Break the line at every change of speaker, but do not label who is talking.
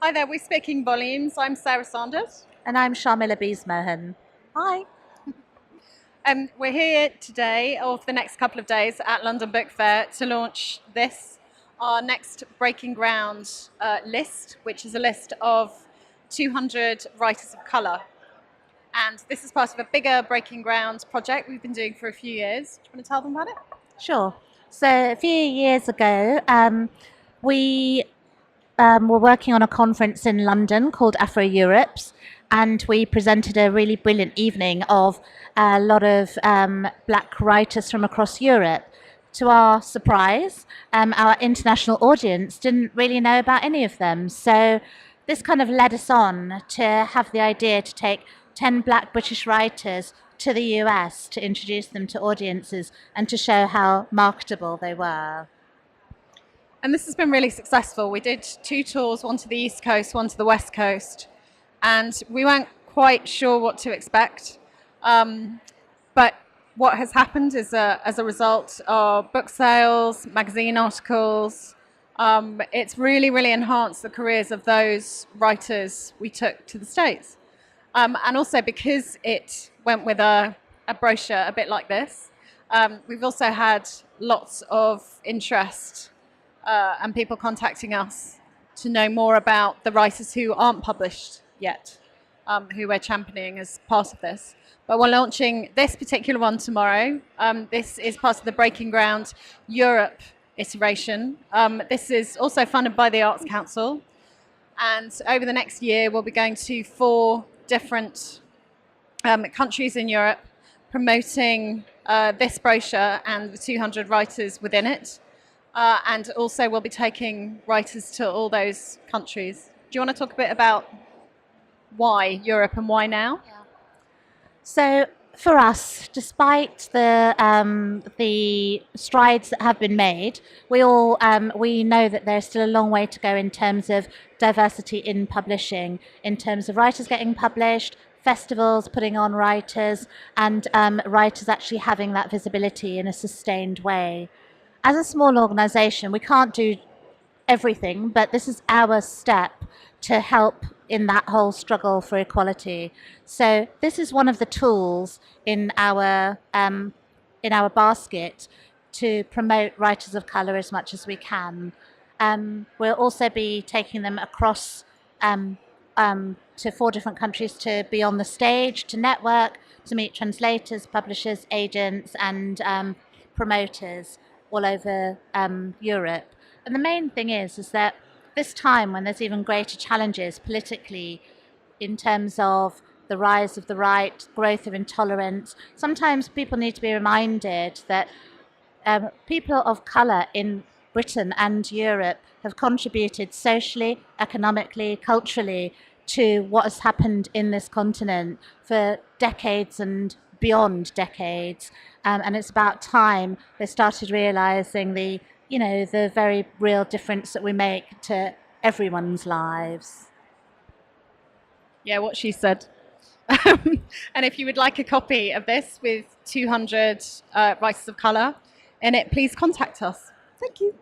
Hi there, we're Speaking Volumes. I'm Sarah Sanders.
And I'm Sharmilla Beezmohun.
Hi. We're here today, or for the next couple of days, at London Book Fair to launch our next Breaking Ground list, which is a list of 200 writers of colour. And this is part of a bigger Breaking Ground project we've been doing for a few years. Do you want to tell them about it?
Sure. So a few years ago, we were working on a conference in London called Afro Europes, and we presented a really brilliant evening of a lot of black writers from across Europe. To our surprise, our international audience didn't really know about any of them. So this kind of led us on to have the idea to take 10 black British writers to the US to introduce them to audiences and to show how marketable they were.
And this has been really successful. We did 2 tours, one to the East Coast, one to the West Coast, and we weren't quite sure what to expect. But what has happened is as a result of book sales, magazine articles, it's really, really enhanced the careers of those writers we took to the States. And also because it went with a brochure a bit like this, we've also had lots of interest and people contacting us to know more about the writers who aren't published yet, who we're championing as part of this. But we're launching this particular one tomorrow. This is part of the Breaking Ground Europe iteration. This is also funded by the Arts Council. And over the next year, we'll be going to 4 different countries in Europe promoting this brochure and the 200 writers within it. And also we'll be taking writers to all those countries. Do you want to talk a bit about why Europe and why now?
Yeah. So for us, despite the strides that have been made, we know that there's still a long way to go in terms of diversity in publishing, in terms of writers getting published, festivals putting on writers, and writers actually having that visibility in a sustained way. As a small organisation, we can't do everything, but this is our step to help in that whole struggle for equality. So this is one of the tools in our basket to promote writers of colour as much as we can. We'll also be taking them across to 4 different countries to be on the stage, to network, to meet translators, publishers, agents, and promoters all over Europe. And the main thing is that this time when there's even greater challenges politically in terms of the rise of the right, growth of intolerance, sometimes people need to be reminded that people of colour in Britain and Europe have contributed socially, economically, culturally to what has happened in this continent for decades and beyond decades. And it's about time they started realising the very real difference that we make to everyone's lives.
Yeah, what she said. And if you would like a copy of this with 200 writers of colour in it, please contact us. Thank you.